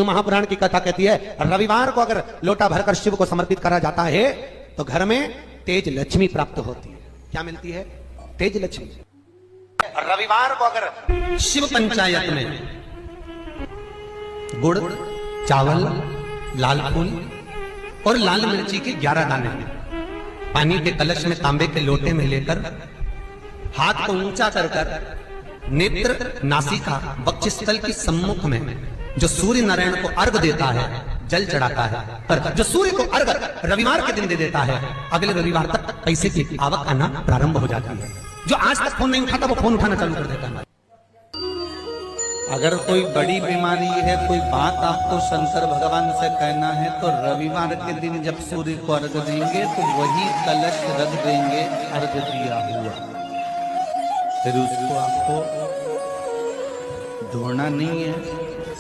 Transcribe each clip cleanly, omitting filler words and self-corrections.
महापुराण की कथा कहती है रविवार को अगर लोटा भरकर शिव को समर्पित करा जाता है तो घर में तेज लक्ष्मी प्राप्त होती है। क्या मिलती है? तेज लक्ष्मी। रविवार को अगर शिव पंचायत में गुड़, चावल, लाल फूल और लाल मिर्ची के 11 दाने पानी के कलश में तांबे के लोटे में लेकर हाथ को ऊंचा कर नेत्र, नासिका, वक्षस्थल के सम्मुख में जो सूर्य नारायण को अर्घ देता है, जल चढ़ाता है, पर जो सूर्य को अर्घ रविवार के दिन दे देता है, अगले रविवार तक पैसे की आवक आना प्रारंभ हो जाती है। जो आज तक फोन नहीं उठाता वो फोन उठाना चालू कर देता है। अगर कोई बड़ी बीमारी है, कोई बात आपको शंकर भगवान से कहना है तो रविवार के दिन जब सूर्य को अर्घ देंगे तो वही कलश रख देंगे अर्घ दिया हुआ, फिर उसको आपको धोना नहीं है।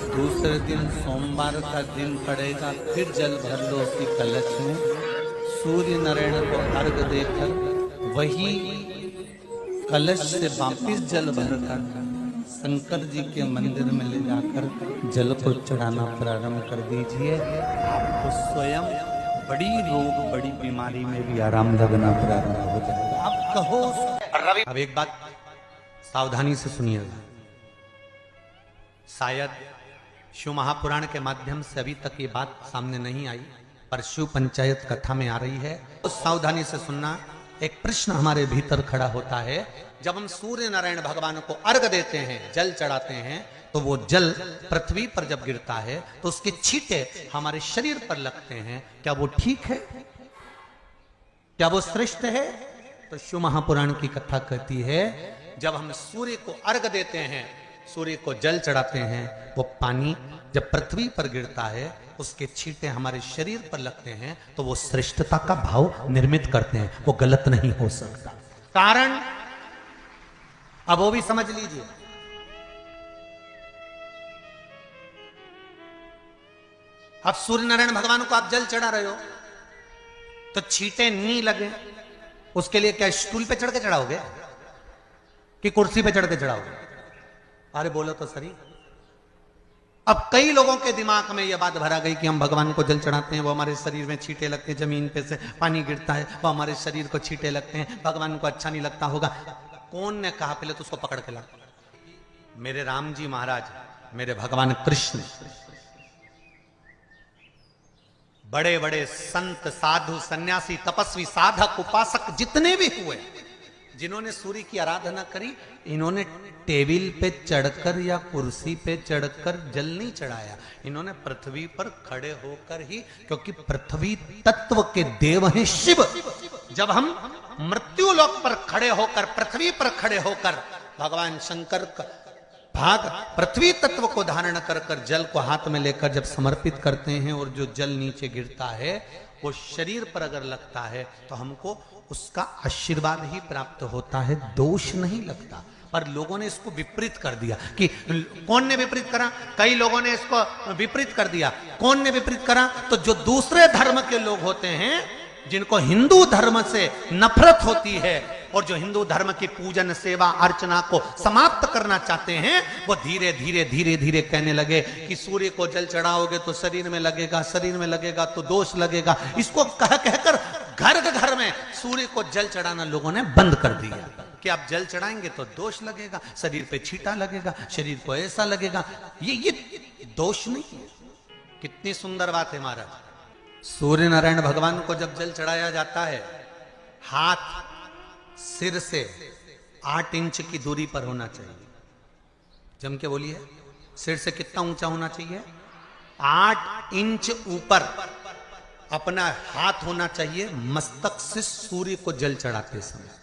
दूसरे दिन सोमवार का दिन पड़ेगा, फिर जल भर लो उसी कलश में, सूर्य नारायण को अर्घ देकर वही कलश से वापिस जल भरकर शंकर जी के मंदिर में ले जाकर जल को चढ़ाना प्रारंभ कर दीजिए। आपको स्वयं बड़ी रोग, बड़ी बीमारी में भी आराम लगना प्रारंभ हो जाएगा। आप कहो। अब एक बात सावधानी से सुनिएगा, शायद शिव महापुराण के माध्यम से अभी तक ये बात सामने नहीं आई, पर शिव पंचायत कथा में आ रही है तो सावधानी से सुनना। एक प्रश्न हमारे भीतर खड़ा होता है, जब हम सूर्य नारायण भगवान को अर्घ देते हैं, जल चढ़ाते हैं, तो वो जल पृथ्वी पर जब गिरता है तो उसके छींटे हमारे शरीर पर लगते हैं। क्या वो ठीक है? क्या वो श्रेष्ठ है? तो शिव महापुराण की कथा कहती है जब हम सूर्य को अर्घ देते हैं, सूर्य को जल चढ़ाते हैं, वो पानी जब पृथ्वी पर गिरता है उसके छींटे हमारे शरीर पर लगते हैं तो वो श्रेष्ठता का भाव निर्मित करते हैं, वो गलत नहीं हो सकता। कारण अब वो भी समझ लीजिए। अब सूर्य नारायण भगवान को आप जल चढ़ा रहे हो तो छींटे नहीं लगे, उसके लिए क्या स्टूल पे चढ़ के चढ़ाओगे कि कुर्सी पे चढ़ के चढ़ाओगे? अरे बोलो तो सही। अब कई लोगों के दिमाग में यह बात भरा गई कि हम भगवान को जल चढ़ाते हैं, वो हमारे शरीर में छींटे लगते हैं, जमीन पे से पानी गिरता है, वो हमारे शरीर को छींटे लगते हैं, भगवान को अच्छा नहीं लगता होगा। कौन ने कहा? पहले तो उसको पकड़ के ला। मेरे राम जी महाराज, मेरे भगवान कृष्ण, बड़े बड़े संत, साधु, सन्यासी, तपस्वी, साधक, उपासक जितने भी हुए, जिन्होंने सूर्य की आराधना करी, इन्होंने टेबल पे चढ़कर या कुर्सी पे चढ़कर जल नहीं चढ़ाया, इन्होंने पृथ्वी पर खड़े होकर ही, क्योंकि पृथ्वी तत्व के देव हैं शिव। जब हम मृत्यु लोक पर खड़े होकर, पृथ्वी पर खड़े होकर भगवान शंकर का भाग पृथ्वी तत्व को धारण कर कर जल को हाथ में लेकर जब समर्पित करते हैं और जो जल नीचे गिरता है वो शरीर पर अगर लगता है तो हमको उसका आशीर्वाद ही प्राप्त होता है, दोष नहीं लगता। पर लोगों ने इसको विपरीत कर दिया। कि कौन ने विपरीत करा? कई लोगों ने इसको विपरीत कर दिया। कौन ने विपरीत करा? तो जो दूसरे धर्म के लोग होते हैं, जिनको हिंदू धर्म से नफरत होती है और जो हिंदू धर्म की पूजन, सेवा, अर्चना को समाप्त करना चाहते हैं, वो धीरे धीरे धीरे धीरे कहने लगे कि सूर्य को जल चढ़ाओगे तो शरीर में लगेगा, शरीर में लगेगा तो दोष लगेगा। इसको कह कहकर घर घर में सूर्य को जल चढ़ाना लोगों ने बंद कर दिया कि आप जल चढ़ाएंगे तो दोष लगेगा, शरीर पे छींटा लगेगा, शरीर को ऐसा लगेगा। ये दोष नहीं है। कितनी सुंदर बात है महाराज। सूर्य नारायण भगवान को जब जल चढ़ाया जाता है, हाथ सिर से 8 इंच की दूरी पर होना चाहिए। जम के बोलिए, सिर से कितना ऊंचा होना चाहिए? 8 इंच ऊपर अपना हाथ होना चाहिए मस्तक से सूर्य को जल चढ़ाते समय।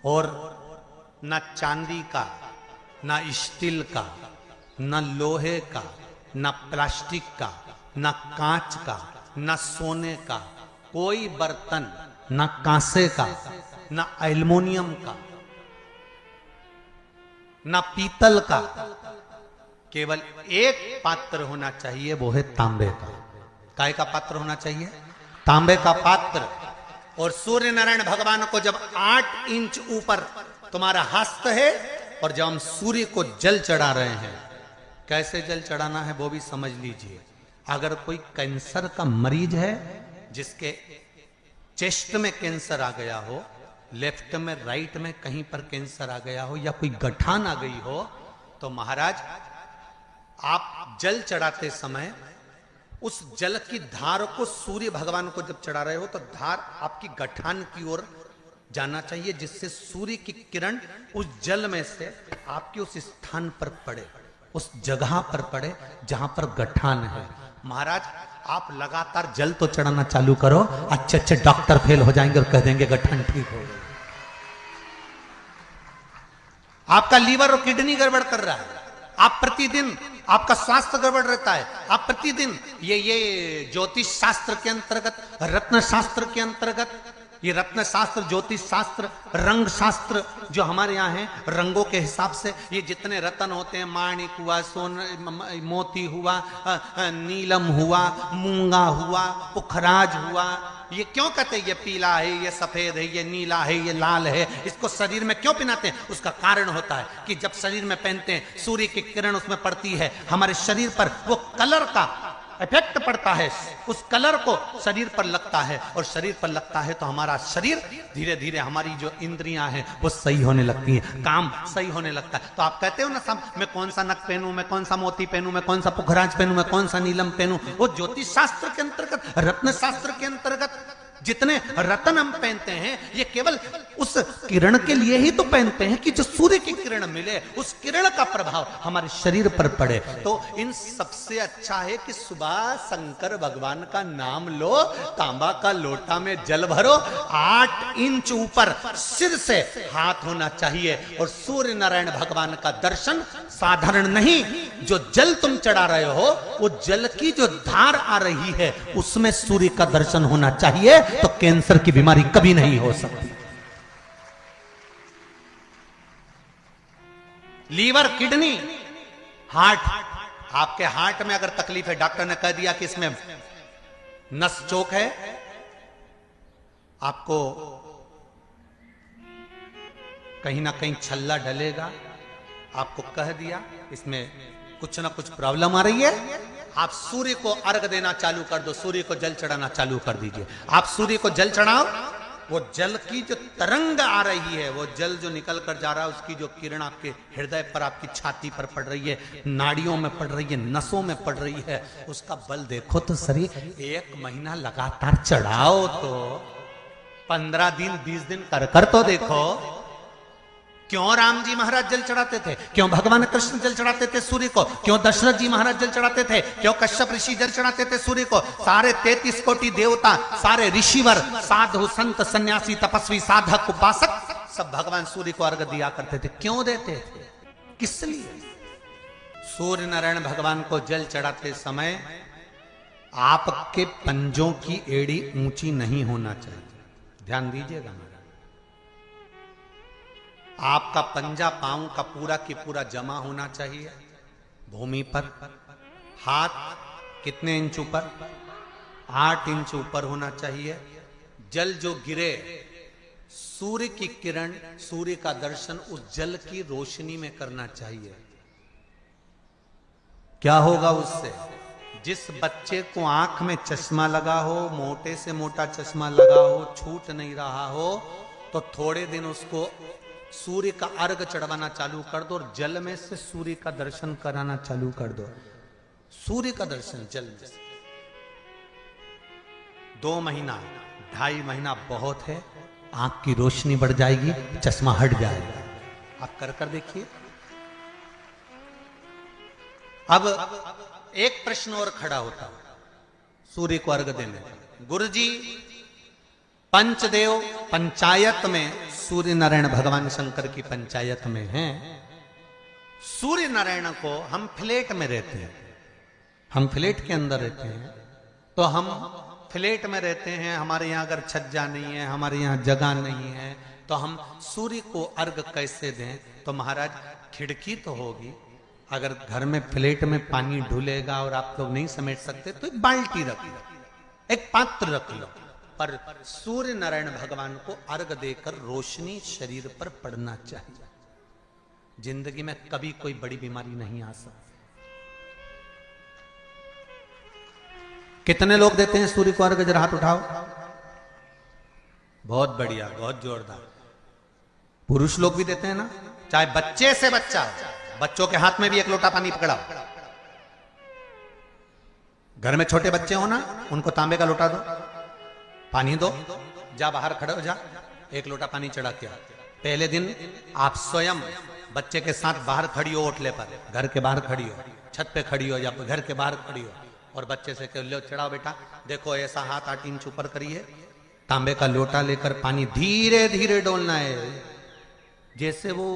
और ना चांदी का, ना स्टील का, ना लोहे का, ना प्लास्टिक का, ना कांच का, ना सोने का कोई बर्तन, ना कांसे का, ना एल्युमिनियम का, ना पीतल का, केवल एक पात्र होना चाहिए, वो है तांबे का। काय का पात्र होना चाहिए? तांबे का पात्र। और सूर्य नारायण भगवान को जब 8 इंच ऊपर तुम्हारा हस्त है और जब हम सूर्य को जल चढ़ा रहे हैं कैसे जल चढ़ाना है वो भी समझ लीजिए। अगर कोई कैंसर का मरीज है, जिसके चेस्ट में कैंसर आ गया हो, लेफ्ट में राइट में कहीं पर कैंसर आ गया हो, या कोई गठान आ गई हो, तो महाराज आप जल चढ़ाते समय उस जल की धार को सूर्य भगवान को जब चढ़ा रहे हो तो धार आपकी गठान की ओर जाना चाहिए, जिससे सूर्य की किरण उस जल में से आपके उस स्थान पर पड़े, उस जगह पर पड़े जहां पर गठान है। महाराज आप लगातार जल तो चढ़ाना चालू करो, अच्छे अच्छे डॉक्टर फेल हो जाएंगे और कह देंगे गठान ठीक हो गई। आपका लीवर और किडनी गड़बड़ कर रहा है, आप प्रतिदिन आपका स्वास्थ्य गड़बड़ रहता है, आप प्रतिदिन ये ज्योतिष शास्त्र के अंतर्गत, रत्न शास्त्र के अंतर्गत, ये रत्न शास्त्र, ज्योतिष शास्त्र, रंग शास्त्र जो हमारे यहाँ है, रंगों के हिसाब से ये जितने रत्न होते हैं, माणिक हुआ, मोती हुआ, नीलम हुआ, मूंगा हुआ, पुखराज हुआ, ये क्यों कहते हैं ये पीला है, ये सफेद है, ये नीला है, ये लाल है, इसको शरीर में क्यों पहनाते हैं? उसका कारण होता है कि जब शरीर में पहनते हैं सूर्य की किरण उसमें पड़ती है, हमारे शरीर पर वो कलर का इफेक्ट पड़ता है, उस कलर को शरीर पर लगता है, और शरीर पर लगता है तो हमारा शरीर धीरे धीरे, हमारी जो इंद्रियां हैं वो सही होने लगती हैं, काम सही होने लगता है। तो आप कहते हो ना सब, मैं कौन सा नक पहनूं, मैं कौन सा मोती पहनूं, मैं कौन सा पुखराज पहनूं, मैं कौन सा नीलम पहनूं, वो ज्योतिष शास्त्र के अंतर्गत, रत्न शास्त्र के अंतर्गत जितने रत्न हम पहनते हैं ये केवल उस किरण के लिए ही तो पहनते हैं कि जो सूर्य की किरण मिले, उस किरण का प्रभाव हमारे शरीर पर पड़े। तो इन सबसे अच्छा है कि सुबह शंकर भगवान का नाम लो, तांबा का लोटा में जल भरो, 8 इंच ऊपर सिर से हाथ होना चाहिए, और सूर्य नारायण भगवान का दर्शन साधारण नहीं, जो जल तुम चढ़ा रहे हो वो जल की जो धार आ रही है उसमें सूर्य का दर्शन होना चाहिए, तो कैंसर की बीमारी कभी नहीं हो सकती। लीवर, किडनी, हार्ट, आपके हार्ट में अगर तकलीफ है, डॉक्टर ने कह दिया कि इसमें नस चोक है, आपको कहीं ना कहीं छल्ला डलेगा, आपको कह दिया इसमें कुछ ना कुछ प्रॉब्लम आ रही है, आप सूर्य को अर्घ देना चालू कर दो, सूर्य को जल चढ़ाना चालू कर दीजिए। आप सूर्य को जल चढ़ाओ, वो जल की जो तरंग आ रही है, वो जल जो निकल कर जा रहा है, उसकी जो किरण आपके हृदय पर, आपकी छाती पर पड़ रही है, नाड़ियों में पड़ रही है, नसों में पड़ रही है, उसका बल देखो तो सही। 1 महीना लगातार चढ़ाओ तो 15 दिन 20 दिन कर तो देखो। क्यों राम जी महाराज जल चढ़ाते थे, क्यों भगवान कृष्ण जल चढ़ाते थे सूर्य को, क्यों दशरथ जी महाराज जल चढ़ाते थे, क्यों कश्यप ऋषि जल चढ़ाते थे सूर्य को, सारे 33 कोटि देवता, सारे ऋषिवर, साधु संत सन्यासी तपस्वी साधक उपासक सब भगवान सूर्य को अर्घ दिया करते थे। क्यों देते थे, किस लिए? सूर्य नारायण भगवान को जल चढ़ाते समय आपके पंजों की एड़ी ऊंची नहीं होना चाहिए, ध्यान दीजिएगा। आपका पंजा पांव का पूरा की पूरा जमा होना चाहिए भूमि पर। हाथ कितने इंच ऊपर? 8 इंच ऊपर होना चाहिए। जल जो गिरे, सूर्य की किरण, सूर्य का दर्शन उस जल की रोशनी में करना चाहिए। क्या होगा उससे? जिस बच्चे को आंख में चश्मा लगा हो, मोटे से मोटा चश्मा लगा हो, छूट नहीं रहा हो, तो थोड़े दिन उसको सूर्य का अर्घ चढ़वाना चालू कर दो और जल में से सूर्य का दर्शन कराना चालू कर दो। सूर्य का दर्शन जल में से 2 महीना 2.5 महीना बहुत है, आंख की रोशनी बढ़ जाएगी, चश्मा हट जाएगा। आप कर देखिए। अब एक प्रश्न और खड़ा होता है सूर्य को अर्घ देने का। गुरुजी, पंचदेव पंचायत में सूर्य नारायण भगवान शंकर की पंचायत में हैं। सूर्य नारायण को हम फ्लैट में रहते हैं, हम फ्लैट के अंदर रहते हैं, तो हम फ्लैट में रहते हैं, हमारे यहाँ अगर छज्जा नहीं है, हमारे यहाँ जगह नहीं है, तो हम सूर्य को अर्घ कैसे दें? तो महाराज खिड़की तो होगी, अगर घर में फ्लैट में पानी ढुलेगा और आप लोग नहीं समेट सकते तो एक बाल्टी रख लो, एक पात्र रख लो, पर सूर्य नारायण भगवान को अर्घ देकर रोशनी शरीर पर पड़ना चाहिए। जिंदगी में कभी कोई बड़ी बीमारी नहीं आ सकती। कितने लोग देते हैं सूर्य को अर्घ? जरा हाथ उठाओ। बहुत बढ़िया, बहुत जोरदार। पुरुष लोग भी देते हैं ना, चाहे बच्चे से बच्चा, बच्चों के हाथ में भी एक लोटा पानी पकड़ाओ। घर में छोटे बच्चे हो ना, उनको तांबे का लोटा दो, पानी दो, जा बाहर खड़े हो जा, एक लोटा पानी चढ़ा के आ। पहले दिन आप स्वयं बच्चे के साथ बाहर खड़ी हो, ओटले पर, घर के बाहर खड़ी हो, छत पे खड़ी हो या घर के बाहर खड़ी हो, और बच्चे से कह लो चढ़ाओ बेटा, देखो ऐसा हाथ 8 इंच ऊपर करिए, तांबे का लोटा लेकर पानी धीरे धीरे डोलना है। जैसे वो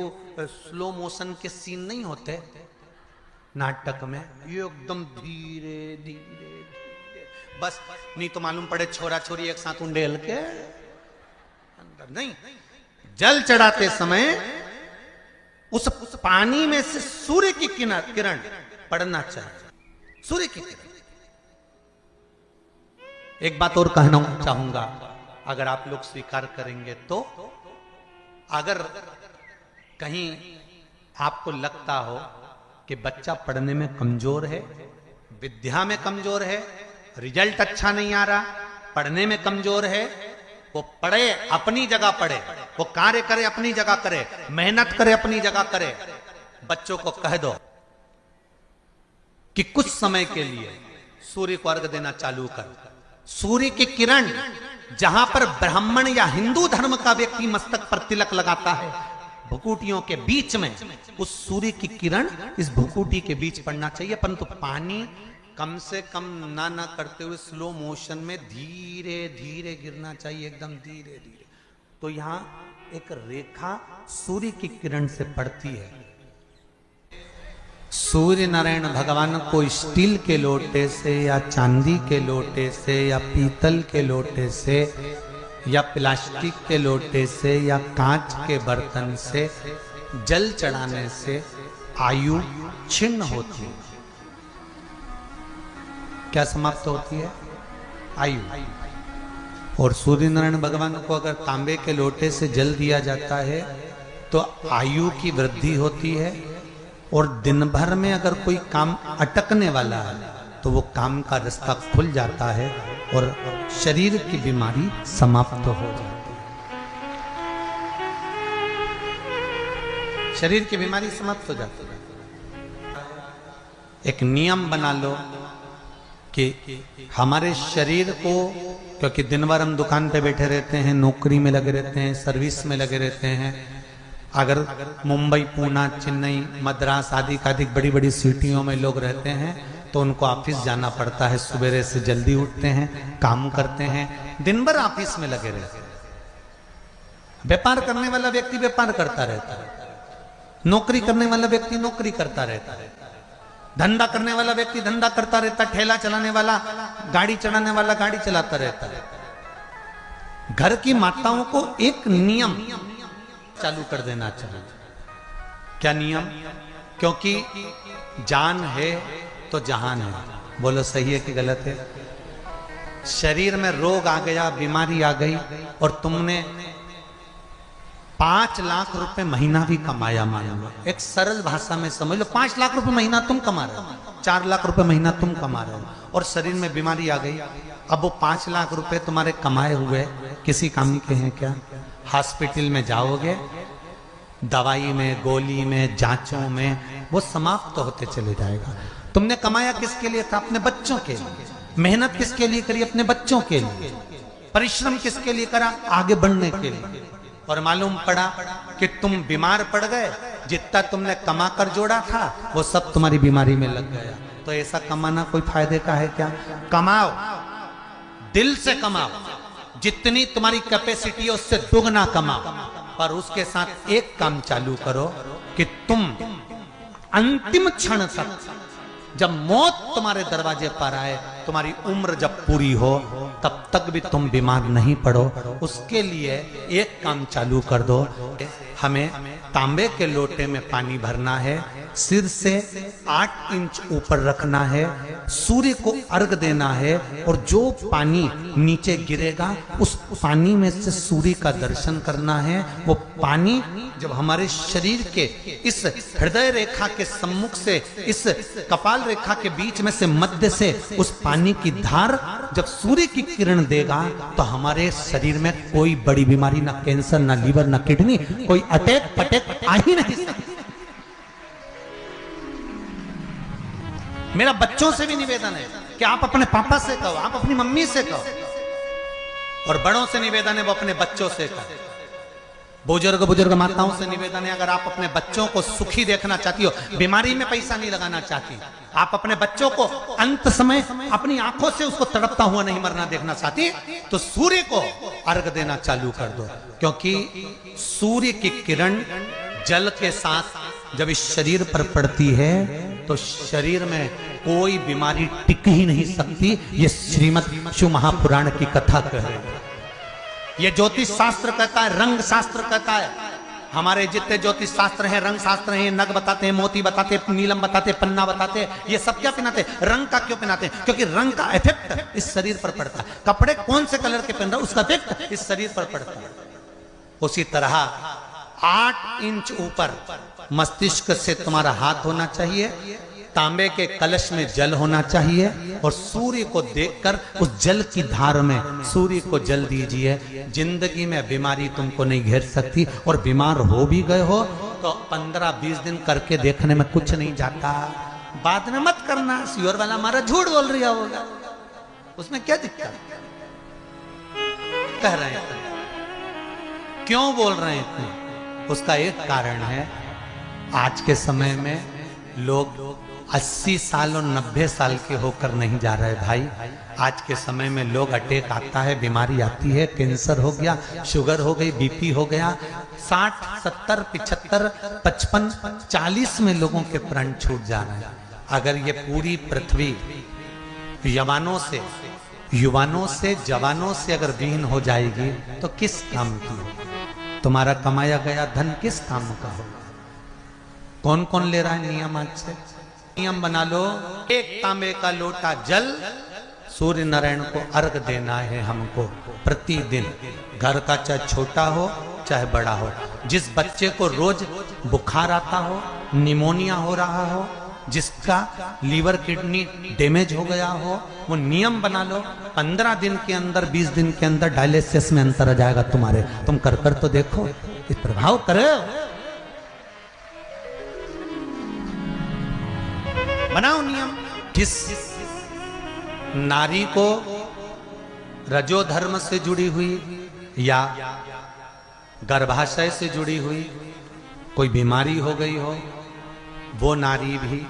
स्लो मोशन के सीन नहीं होते नाटक में, ये एकदम धीरे धीरे धीरे, बस नहीं तो मालूम पड़े छोरा छोरी एक साथ उंडेल के अंदर। नहीं, जल चढ़ाते समय उस पानी में से सूर्य की किरण पड़ना चाहिए, सूर्य की किरण। एक बात और कहना चाहूंगा, अगर आप लोग स्वीकार करेंगे तो, अगर कहीं आपको लगता हो कि बच्चा पढ़ने में कमजोर है, विद्या में कमजोर है, रिजल्ट अच्छा नहीं आ रहा, पढ़ने में कमजोर है, वो पढ़े, अपनी जगह पढ़े, वो कार्य करे अपनी जगह करे, मेहनत करे अपनी जगह करे। बच्चों को कह दो कि कुछ समय के लिए सूर्य को अर्घ देना चालू कर। सूर्य की किरण जहां पर ब्राह्मण या हिंदू धर्म का व्यक्ति मस्तक पर तिलक लगाता है, भुकुटियों के बीच में उस सूर्य की किरण इस भुकुटी के बीच पड़ना चाहिए, परंतु पानी कम से कम ना करते हुए स्लो मोशन में धीरे धीरे गिरना चाहिए, एकदम धीरे धीरे। तो यहां एक रेखा सूर्य की किरण से पड़ती है। सूर्य नारायण भगवान को स्टील के लोटे से या चांदी के लोटे से या पीतल के लोटे से या प्लास्टिक के लोटे से या कांच के बर्तन से जल चढ़ाने से आयु छिन्न होती है। क्या समाप्त होती है? आयु। और सूर्य नारायण भगवान को अगर तांबे के लोटे से जल दिया जाता है तो आयु की वृद्धि होती है, और दिन भर में अगर कोई काम अटकने वाला है तो वो काम का रास्ता खुल जाता है और शरीर की बीमारी समाप्त हो जाती है। शरीर की बीमारी समाप्त हो जाती है। एक नियम बना लो कि हमारे शरीर को, क्योंकि दिन भर हम दुकान पे बैठे रहते हैं, नौकरी में लगे रहते हैं, सर्विस में लगे रहते हैं, अगर मुंबई, पूना, चेन्नई, मद्रास आदि का अधिक बड़ी बड़ी सिटियों में लोग रहते हैं तो उनको ऑफिस जाना पड़ता है, सवेरे से जल्दी उठते हैं, काम करते हैं, दिन भर ऑफिस में लगे रहते हैं। व्यापार करने वाला व्यक्ति व्यापार करता रहता है, नौकरी करने वाला व्यक्ति नौकरी करता रहता है, धंधा करने वाला व्यक्ति धंधा करता रहता है, ठेला चलाने वाला, गाड़ी चलाने वाला गाड़ी चलाता रहता है। घर की माताओं को एक नियम चालू कर देना चाहिए। क्या नियम? क्योंकि जान है तो जहान है। बोलो सही है कि गलत है? शरीर में रोग आ गया, बीमारी आ गई, और तुमने 5 लाख रुपए महीना भी कमाया, मान लो, एक सरल भाषा में समझ लो, 5 लाख रुपए महीना तुम कमा रहे हो, 4 लाख रुपए महीना तुम कमा रहे हो, और शरीर में बीमारी आ गई। अब वो 5 लाख रुपए तुम्हारे कमाए हुए किसी काम के हैं क्या? हॉस्पिटल में जाओगे, दवाई में, गोली में, जांचों में वो समाप्त होते चले जाएगा। तुमने कमाया किसके लिए था? अपने बच्चों के लिए। मेहनत किसके लिए करी? अपने बच्चों के लिए। परिश्रम किसके लिए करा? आगे बढ़ने के लिए। और मालूम पड़ा कि तुम बीमार पड़ गए, जितना तुमने कमा कर जोड़ा था वो सब तुम्हारी बीमारी में लग गया। तो ऐसा कमाना कोई फायदे का है क्या? कमाओ, दिल से कमाओ, जितनी तुम्हारी कैपेसिटी है उससे दुगना कमाओ, पर उसके साथ एक काम चालू करो कि तुम अंतिम क्षण तक, जब मौत तुम्हारे दरवाजे पर आए, तुम्हारी उम्र जब पूरी हो, तब तक भी तुम बीमार नहीं पड़ो। उसके लिए एक काम चालू कर दो, हमें तांबे के लोटे में पानी भरना है, सिर से 8 इंच ऊपर रखना है, सूर्य को अर्घ देना है, और जो पानी नीचे गिरेगा उस पानी में से सूर्य का दर्शन करना है। वो पानी जब हमारे शरीर के इस हृदय रेखा के सम्मुख से, इस कपाल रेखा के बीच में से, मध्य से उस पानी की धार जब सूर्य की किरण देगा तो हमारे शरीर में कोई बड़ी बीमारी, ना कैंसर, ना लीवर, ना किडनी, कोई अटैक पटैक आ ही नहीं सकती। मेरा बच्चों से भी निवेदन है कि आप अपने पापा से कहो, आप अपनी मम्मी से कहो, और बड़ों से निवेदन है वो अपने बच्चों से कहो। बुजुर्ग माताओं से निवेदन है, अगर आप अपने बच्चों को सुखी देखना चाहती हो, बीमारी में पैसा नहीं लगाना चाहती, आप अपने बच्चों को अंत समय अपनी आंखों से उसको तड़पता हुआ नहीं मरना देखना चाहती, तो सूर्य को अर्घ देना चालू कर दो। क्योंकि सूर्य की किरण जल के साथ जब इस शरीर पर पड़ती है तो शरीर में कोई बीमारी टिक ही नहीं सकती। ये श्रीमद् शिव महापुराण की कथा कह रही है। ये ज्योतिष शास्त्र कहता है, रंग शास्त्र कहता है। हमारे जितने ज्योतिष शास्त्र हैं, रंग शास्त्र हैं, नग बताते हैं, मोती बताते हैं, नीलम बताते हैं, पन्ना बताते हैं, ये सब क्या पहनाते हैं? रंग का क्यों पहनाते हैं? क्योंकि रंग का इफेक्ट इस शरीर पर पड़ता है। कपड़े कौन से कलर के पहन रहे, उसका इफेक्ट इस शरीर पर पड़ता है। उसी तरह 8 इंच ऊपर मस्तिष्क से तुम्हारा हाथ होना चाहिए, तांबे के कलश में जल होना चाहिए, और सूर्य को देखकर उस जल की धार में सूर्य को जल दीजिए। जिंदगी में बीमारी तुमको नहीं घेर सकती, और बीमार हो भी गए हो तो 15-20 दिन करके देखने में कुछ नहीं जाता। बाद में मत करना, श्योर वाला हमारा झूठ बोल रहा होगा, उसमें क्या दिक्कत कह रहे हैं? क्यों बोल रहे हैं? उसका एक कारण है, आज के समय में लोग 80 साल और 90 साल के होकर नहीं जा रहे भाई। आज के समय में लोग अटैक आता है, बीमारी आती है, कैंसर हो गया, शुगर हो गई, बीपी हो गया, 60, 70, 75, 55, 40 में लोगों के प्राण छूट जा रहे हैं। अगर ये पूरी पृथ्वी युवानों से जवानों से अगर विहीन हो जाएगी तो किस काम की होगी? तुम्हारा कमाया गया धन किस काम का होगा? कौन कौन ले रहा है नियम? आज से नियम बना लो, एक तांबे का लोटा जल सूर्य नारायण को अर्घ देना है हमको प्रतिदिन। घर का चाहे छोटा हो चाहे बड़ा हो, जिस बच्चे को रोज बुखार आता हो, निमोनिया हो रहा हो, जिसका लीवर किडनी डैमेज हो गया हो, वो नियम बना लो, 15 दिन के अंदर, 20 दिन के अंदर डायलिसिस में अंतर आ जाएगा तुम्हारे। तुम कर तो देखो, इस प्रभाव करो। बनाओ नियम। जिस नारी को रजो धर्म से जुड़ी हुई या गर्भाशय से जुड़ी हुई कोई बीमारी हो गई हो, वो नारी भी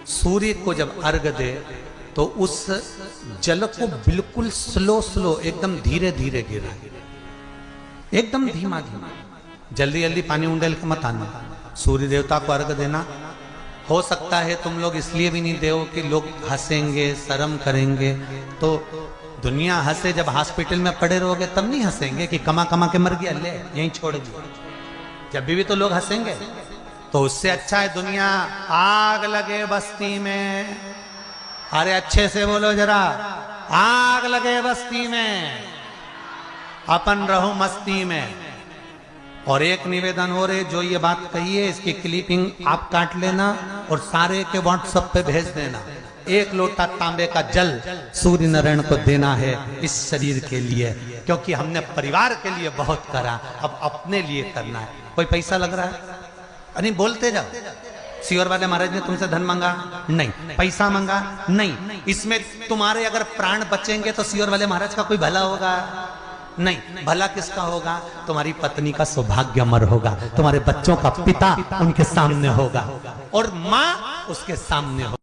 सूर्य को जब अर्घ दे तो उस जल को बिल्कुल स्लो एकदम धीरे धीरे गिरा, एकदम धीमा धीमा, जल्दी जल्दी पानी उंडेल के मत आना। सूर्य देवता को अर्घ देना। हो सकता है तुम लोग इसलिए भी नहीं दो कि लोग हंसेंगे, शर्म करेंगे, तो दुनिया हंसे। जब हॉस्पिटल में पड़े रहोगे तब नहीं हंसेंगे कि कमा कमा के मर गया, ले यहीं छोड़ दिया। जब भी तो लोग हंसेंगे। तो उससे अच्छा है दुनिया आग लगे बस्ती में। अरे अच्छे से बोलो जरा, आग लगे बस्ती में, अपन रहो मस्ती में। और एक निवेदन हो रहे, जो ये बात कही है इसकी क्लिपिंग आप काट लेना और सारे के व्हाट्सएप पे भेज देना। 1 लोटा तांबे का जल सूर्य नारायण को देना है इस शरीर के लिए, क्योंकि हमने परिवार के लिए बहुत करा, अब अपने लिए करना है। कोई पैसा लग रहा है? अरे बोलते जाओ। सियोर वाले महाराज ने तुमसे धन मांगा? नहीं। पैसा मांगा? नहीं। इसमें तुम्हारे अगर प्राण बचेंगे तो सियोर वाले महाराज का कोई भला होगा? नहीं। भला किसका होगा? तुम्हारी पत्नी का सौभाग्य अमर होगा, तुम्हारे बच्चों का पिता उनके सामने होगा, और माँ उसके सामने होगा।